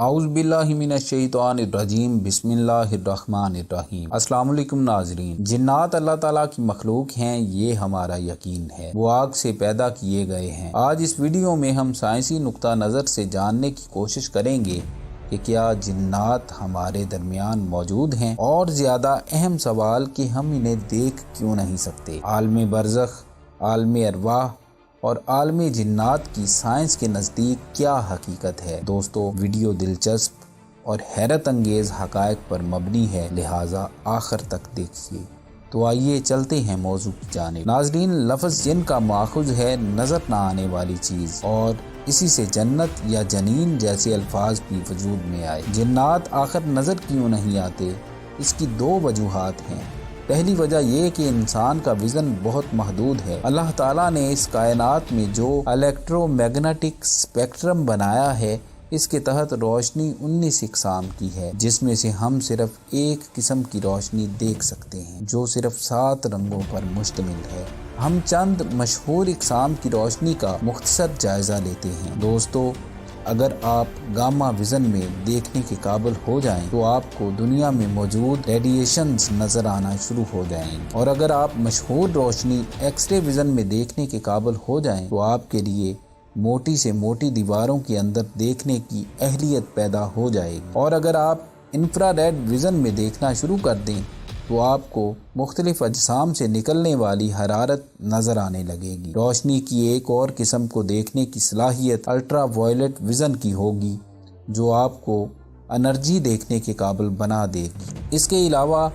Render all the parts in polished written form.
اعوذ باللہ من الشیطان الرجیم بسم اللہ الرحمن الرحیم۔ السلام علیکم ناظرین، جنات اللہ تعالیٰ کی مخلوق ہیں، یہ ہمارا یقین ہے۔ وہ آگ سے پیدا کیے گئے ہیں۔ آج اس ویڈیو میں ہم سائنسی نقطہ نظر سے جاننے کی کوشش کریں گے کہ کیا جنات ہمارے درمیان موجود ہیں، اور زیادہ اہم سوال کہ ہم انہیں دیکھ کیوں نہیں سکتے۔ عالم برزخ، عالم ارواح اور عالم جنات کی سائنس کے نزدیک کیا حقیقت ہے؟ دوستو، ویڈیو دلچسپ اور حیرت انگیز حقائق پر مبنی ہے، لہٰذا آخر تک دیکھیے۔ تو آئیے چلتے ہیں موضوع کی جانب۔ ناظرین، لفظ جن کا ماخوذ ہے نظر نہ آنے والی چیز، اور اسی سے جنت یا جنین جیسے الفاظ بھی وجود میں آئے۔ جنات آخر نظر کیوں نہیں آتے؟ اس کی دو وجوہات ہیں۔ پہلی وجہ یہ کہ انسان کا وژن بہت محدود ہے۔ اللہ تعالیٰ نے اس کائنات میں جو الیکٹرو میگنیٹک اسپیکٹرم بنایا ہے، اس کے تحت روشنی 19 اقسام کی ہے، جس میں سے ہم صرف ایک قسم کی روشنی دیکھ سکتے ہیں جو صرف 7 رنگوں پر مشتمل ہے۔ ہم چند مشہور اقسام کی روشنی کا مختصر جائزہ لیتے ہیں۔ دوستو، اگر آپ گاما ویژن میں دیکھنے کے قابل ہو جائیں تو آپ کو دنیا میں موجود ریڈیشنز نظر آنا شروع ہو جائیں گے، اور اگر آپ مشہور روشنی ایکس رے ویژن میں دیکھنے کے قابل ہو جائیں تو آپ کے لیے موٹی سے موٹی دیواروں کے اندر دیکھنے کی اہلیت پیدا ہو جائے گی، اور اگر آپ انفرا ریڈ ویژن میں دیکھنا شروع کر دیں تو آپ کو مختلف اجسام سے نکلنے والی حرارت نظر آنے لگے گی۔ روشنی کی ایک اور قسم کو دیکھنے کی صلاحیت الٹرا وائلٹ ویژن کی ہوگی، جو آپ کو انرجی دیکھنے کے قابل بنا دے گی۔ اس کے علاوہ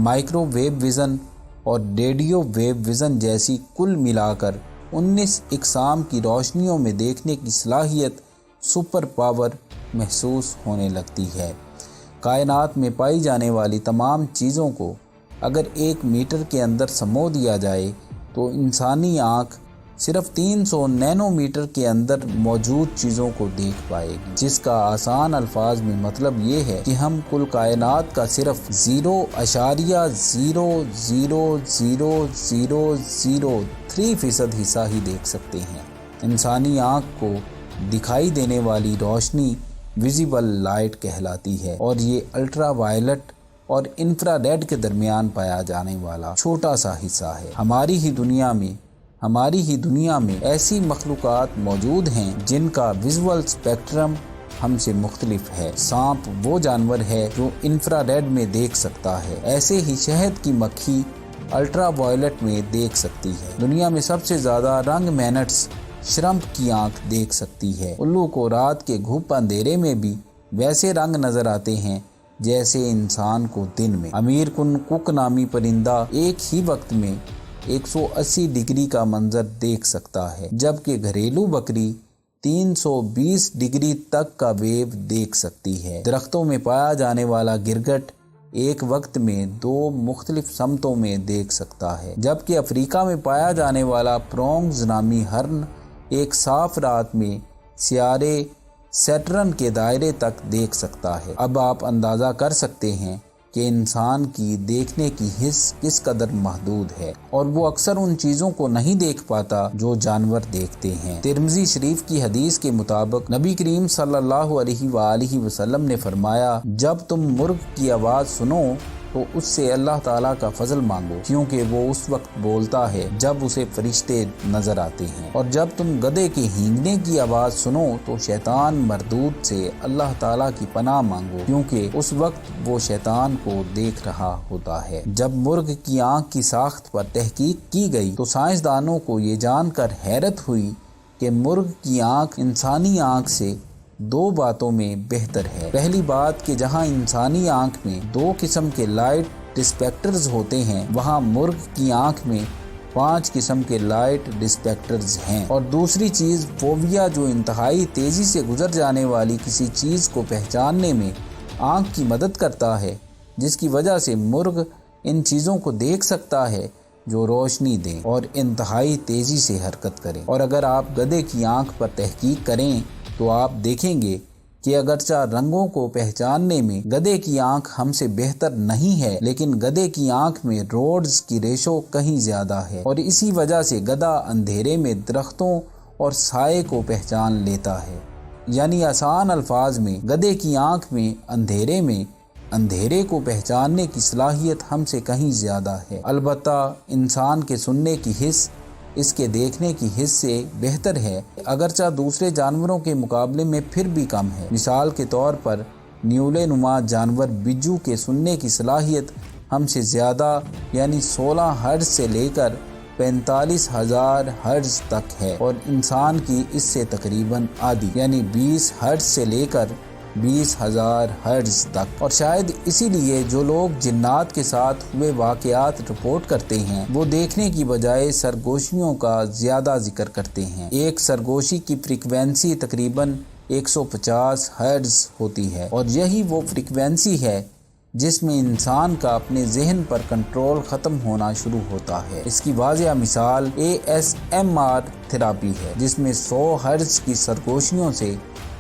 مائکرو ویو ویژن اور ریڈیو ویو ویژن جیسی کل ملا کر 19 اقسام کی روشنیوں میں دیکھنے کی صلاحیت سپر پاور محسوس ہونے لگتی ہے۔ کائنات میں پائی جانے والی تمام چیزوں کو اگر 1 میٹر کے اندر سمو دیا جائے تو انسانی آنکھ صرف 300 نینو میٹر کے اندر موجود چیزوں کو دیکھ پائے گی، جس کا آسان الفاظ میں مطلب یہ ہے کہ ہم کل کائنات کا صرف 0.0000003% حصہ ہی دیکھ سکتے ہیں۔ انسانی آنکھ کو دکھائی دینے والی روشنی ویزیبل لائٹ کہلاتی ہے، اور یہ الٹرا وائلٹ اور انفرا ریڈ کے درمیان پایا جانے والا چھوٹا سا حصہ ہے۔ ہماری ہی دنیا میں ایسی مخلوقات موجود ہیں جن کا ویژول اسپیکٹرم ہم سے مختلف ہے۔ سانپ وہ جانور ہے جو انفرا ریڈ میں دیکھ سکتا ہے، ایسے ہی شہد کی مکھی الٹرا وائلٹ میں دیکھ سکتی ہے۔ دنیا میں سب سے زیادہ رنگ مینٹس شرمپ کی آنکھ دیکھ سکتی ہے۔ الو کو رات کے گھپ اندھیرے میں بھی ویسے رنگ نظر آتے ہیں جیسے انسان کو دن میں۔ امیر کن کک نامی پرندہ ایک ہی وقت میں 180 ڈگری کا منظر دیکھ سکتا ہے، جبکہ گھریلو بکری 320 ڈگری تک کا ویو دیکھ سکتی ہے۔ درختوں میں پایا جانے والا گرگٹ ایک وقت میں 2 مختلف سمتوں میں دیکھ سکتا ہے، جبکہ افریقہ میں پایا جانے والا پرونگز نامی ہرن ایک صاف رات میں سیارے سیٹرن کے دائرے تک دیکھ سکتا ہے۔ اب آپ اندازہ کر سکتے ہیں کہ انسان کی دیکھنے کی حس کس قدر محدود ہے، اور وہ اکثر ان چیزوں کو نہیں دیکھ پاتا جو جانور دیکھتے ہیں۔ ترمذی شریف کی حدیث کے مطابق نبی کریم صلی اللہ علیہ وآلہ وسلم نے فرمایا، جب تم مرغ کی آواز سنو تو اس سے اللہ تعالیٰ کا فضل مانگو، کیونکہ وہ اس وقت بولتا ہے جب اسے فرشتے نظر آتے ہیں، اور جب تم گدھے کے ہینگنے کی آواز سنو تو شیطان مردود سے اللہ تعالیٰ کی پناہ مانگو، کیونکہ اس وقت وہ شیطان کو دیکھ رہا ہوتا ہے۔ جب مرغ کی آنکھ کی ساخت پر تحقیق کی گئی تو سائنسدانوں کو یہ جان کر حیرت ہوئی کہ مرغ کی آنکھ انسانی آنکھ سے 2 باتوں میں بہتر ہے۔ پہلی بات کہ جہاں انسانی آنکھ میں 2 قسم کے لائٹ ڈسپیکٹرز ہوتے ہیں، وہاں مرغ کی آنکھ میں 5 قسم کے لائٹ ڈسپیکٹرز ہیں، اور دوسری چیز فوبیا، جو انتہائی تیزی سے گزر جانے والی کسی چیز کو پہچاننے میں آنکھ کی مدد کرتا ہے، جس کی وجہ سے مرغ ان چیزوں کو دیکھ سکتا ہے جو روشنی دیں اور انتہائی تیزی سے حرکت کریں۔ اور اگر آپ گدھے کی آنکھ پر تحقیق کریں تو آپ دیکھیں گے کہ اگرچہ رنگوں کو پہچاننے میں گدھے کی آنکھ ہم سے بہتر نہیں ہے، لیکن گدھے کی آنکھ میں روڈز کی ریشو کہیں زیادہ ہے، اور اسی وجہ سے گدھا اندھیرے میں درختوں اور سائے کو پہچان لیتا ہے۔ یعنی آسان الفاظ میں گدھے کی آنکھ میں اندھیرے کو پہچاننے کی صلاحیت ہم سے کہیں زیادہ ہے۔ البتہ انسان کے سننے کی حس اس کے دیکھنے کی حس سے بہتر ہے، اگرچہ دوسرے جانوروں کے مقابلے میں پھر بھی کم ہے۔ مثال کے طور پر نیولے نما جانور بجو کے سننے کی صلاحیت ہم سے زیادہ یعنی 16 ہرٹز سے لے کر 45,000 ہرٹز تک ہے، اور انسان کی اس سے تقریباً آدھی یعنی 20 ہرٹز سے لے کر 20,000 ہرٹز تک۔ اور شاید اسی لیے جو لوگ جنات کے ساتھ ہوئے واقعات رپورٹ کرتے ہیں وہ دیکھنے کی بجائے سرگوشیوں کا زیادہ ذکر کرتے ہیں۔ ایک سرگوشی کی فریکوینسی تقریباً 150 ہرٹز ہوتی ہے، اور یہی وہ فریکوینسی ہے جس میں انسان کا اپنے ذہن پر کنٹرول ختم ہونا شروع ہوتا ہے۔ اس کی واضح مثال ASMR تھراپی ہے، جس میں 100 ہرٹز کی سرگوشیوں سے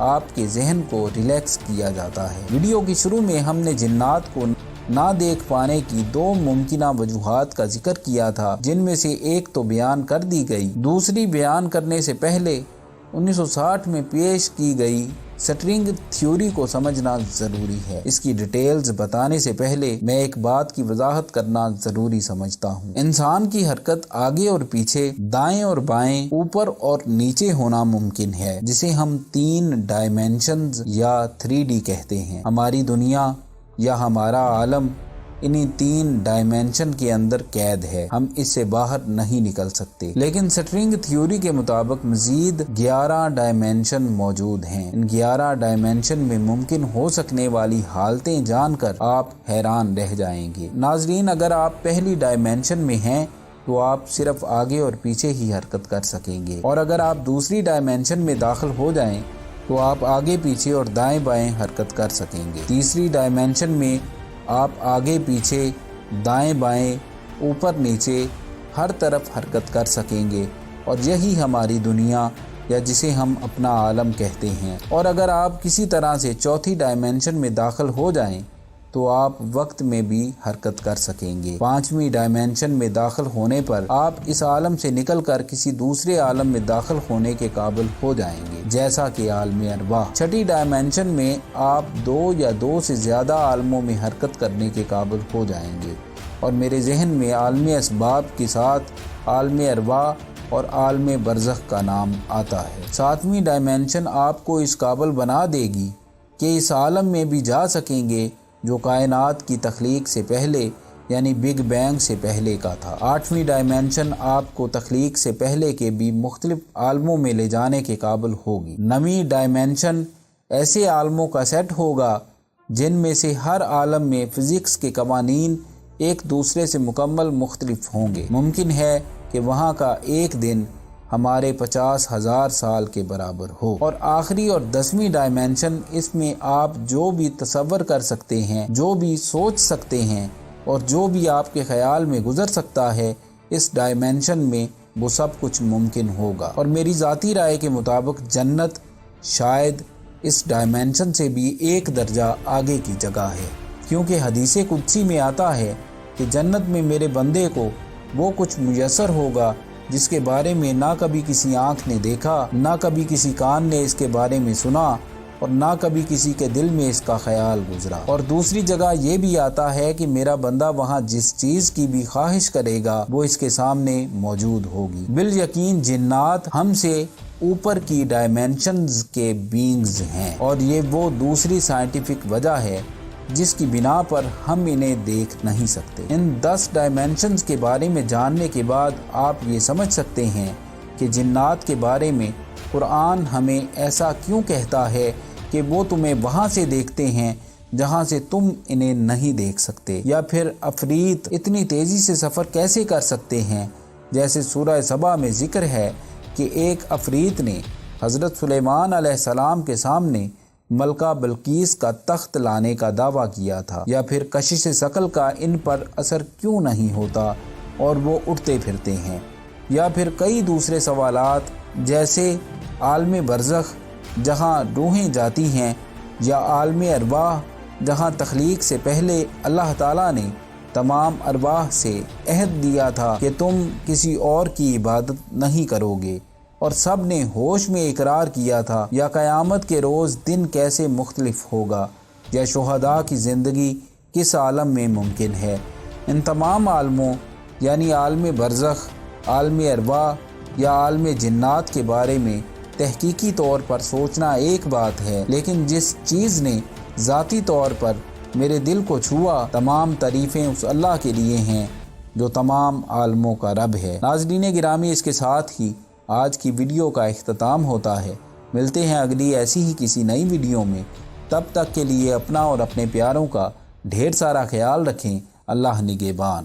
آپ کے ذہن کو ریلیکس کیا جاتا ہے۔ ویڈیو کی شروع میں ہم نے جنات کو نہ دیکھ پانے کی 2 ممکنہ وجوہات کا ذکر کیا تھا، جن میں سے ایک تو بیان کر دی گئی، دوسری بیان کرنے سے پہلے 1960 میں پیش کی گئی سٹرنگ تھیوری کو سمجھنا ضروری ہے۔ اس کی ڈیٹیلز بتانے سے پہلے میں ایک بات کی وضاحت کرنا ضروری سمجھتا ہوں۔ انسان کی حرکت آگے اور پیچھے، دائیں اور بائیں، اوپر اور نیچے ہونا ممکن ہے، جسے ہم 3 ڈائمینشنز یا 3D کہتے ہیں۔ ہماری دنیا یا ہمارا عالم انہی 3 ڈائمینشن کے اندر قید ہے، ہم اس سے باہر نہیں نکل سکتے۔ لیکن سٹرنگ تھیوری کے مطابق مزید 11 ڈائمینشن موجود ہیں۔ ان 11 ڈائمینشن میں ممکن ہو سکنے والی حالتیں جان کر آپ حیران رہ جائیں گے۔ ناظرین، اگر آپ پہلی ڈائمینشن میں ہیں تو آپ صرف آگے اور پیچھے ہی حرکت کر سکیں گے، اور اگر آپ دوسری ڈائمینشن میں داخل ہو جائیں تو آپ آگے پیچھے اور دائیں بائیں حرکت کر سکیں گے۔ تیسری ڈائمینشن میں آپ آگے پیچھے، دائیں بائیں، اوپر نیچے، ہر طرف حرکت کر سکیں گے، اور یہی ہماری دنیا یا جسے ہم اپنا عالم کہتے ہیں۔ اور اگر آپ کسی طرح سے چوتھی ڈائمینشن میں داخل ہو جائیں تو آپ وقت میں بھی حرکت کر سکیں گے۔ 5ویں ڈائمینشن میں داخل ہونے پر آپ اس عالم سے نکل کر کسی دوسرے عالم میں داخل ہونے کے قابل ہو جائیں گے، جیسا کہ عالم ارواح۔ 6ٹھی ڈائمینشن میں آپ 2 یا 2 سے زیادہ عالموں میں حرکت کرنے کے قابل ہو جائیں گے، اور میرے ذہن میں عالم اسباب کے ساتھ عالم ارواح اور عالم برزخ کا نام آتا ہے۔ 7ویں ڈائمینشن آپ کو اس قابل بنا دے گی کہ اس عالم میں بھی جا سکیں گے جو کائنات کی تخلیق سے پہلے یعنی بگ بینگ سے پہلے کا تھا۔ 8ویں ڈائمینشن آپ کو تخلیق سے پہلے کے بھی مختلف عالموں میں لے جانے کے قابل ہوگی۔ 9ویں ڈائمینشن ایسے عالموں کا سیٹ ہوگا جن میں سے ہر عالم میں فزکس کے قوانین ایک دوسرے سے مکمل مختلف ہوں گے۔ ممکن ہے کہ وہاں کا ایک دن ہمارے 50,000 سال کے برابر ہو۔ اور آخری اور 10ویں ڈائمینشن، اس میں آپ جو بھی تصور کر سکتے ہیں، جو بھی سوچ سکتے ہیں، اور جو بھی آپ کے خیال میں گزر سکتا ہے، اس ڈائمینشن میں وہ سب کچھ ممکن ہوگا۔ اور میری ذاتی رائے کے مطابق جنت شاید اس ڈائمینشن سے بھی ایک درجہ آگے کی جگہ ہے، کیونکہ حدیث قدسی میں آتا ہے کہ جنت میں میرے بندے کو وہ کچھ میسر ہوگا جس کے بارے میں نہ کبھی کسی آنکھ نے دیکھا، نہ کبھی کسی کان نے اس کے بارے میں سنا، اور نہ کبھی کسی کے دل میں اس کا خیال گزرا۔ اور دوسری جگہ یہ بھی آتا ہے کہ میرا بندہ وہاں جس چیز کی بھی خواہش کرے گا وہ اس کے سامنے موجود ہوگی۔ بالیقین جنات ہم سے اوپر کی ڈائمینشنز کے بینگز ہیں، اور یہ وہ دوسری سائنٹیفک وجہ ہے جس کی بنا پر ہم انہیں دیکھ نہیں سکتے۔ ان 10 ڈائمینشنز کے بارے میں جاننے کے بعد آپ یہ سمجھ سکتے ہیں کہ جنات کے بارے میں قرآن ہمیں ایسا کیوں کہتا ہے کہ وہ تمہیں وہاں سے دیکھتے ہیں جہاں سے تم انہیں نہیں دیکھ سکتے، یا پھر عفریت اتنی تیزی سے سفر کیسے کر سکتے ہیں، جیسے سورہ سبا میں ذکر ہے کہ ایک عفریت نے حضرت سلیمان علیہ السلام کے سامنے ملکہ بلقیس کا تخت لانے کا دعویٰ کیا تھا، یا پھر کشش ثقل کا ان پر اثر کیوں نہیں ہوتا اور وہ اٹھتے پھرتے ہیں، یا پھر کئی دوسرے سوالات جیسے عالم برزخ جہاں روحیں جاتی ہیں، یا عالم ارواح جہاں تخلیق سے پہلے اللہ تعالیٰ نے تمام ارواح سے عہد دیا تھا کہ تم کسی اور کی عبادت نہیں کرو گے اور سب نے ہوش میں اقرار کیا تھا، یا قیامت کے روز دن کیسے مختلف ہوگا، یا شہداء کی زندگی کس عالم میں ممکن ہے۔ ان تمام عالموں یعنی عالم برزخ، عالم ارواح یا عالم جنات کے بارے میں تحقیقی طور پر سوچنا ایک بات ہے، لیکن جس چیز نے ذاتی طور پر میرے دل کو چھوا، تمام تعریفیں اس اللہ کے لیے ہیں جو تمام عالموں کا رب ہے۔ ناظرین گرامی، اس کے ساتھ ہی آج کی ویڈیو کا اختتام ہوتا ہے۔ ملتے ہیں اگلی ایسی ہی کسی نئی ویڈیو میں، تب تک کے لیے اپنا اور اپنے پیاروں کا ڈھیر سارا خیال رکھیں۔ اللہ نگہبان۔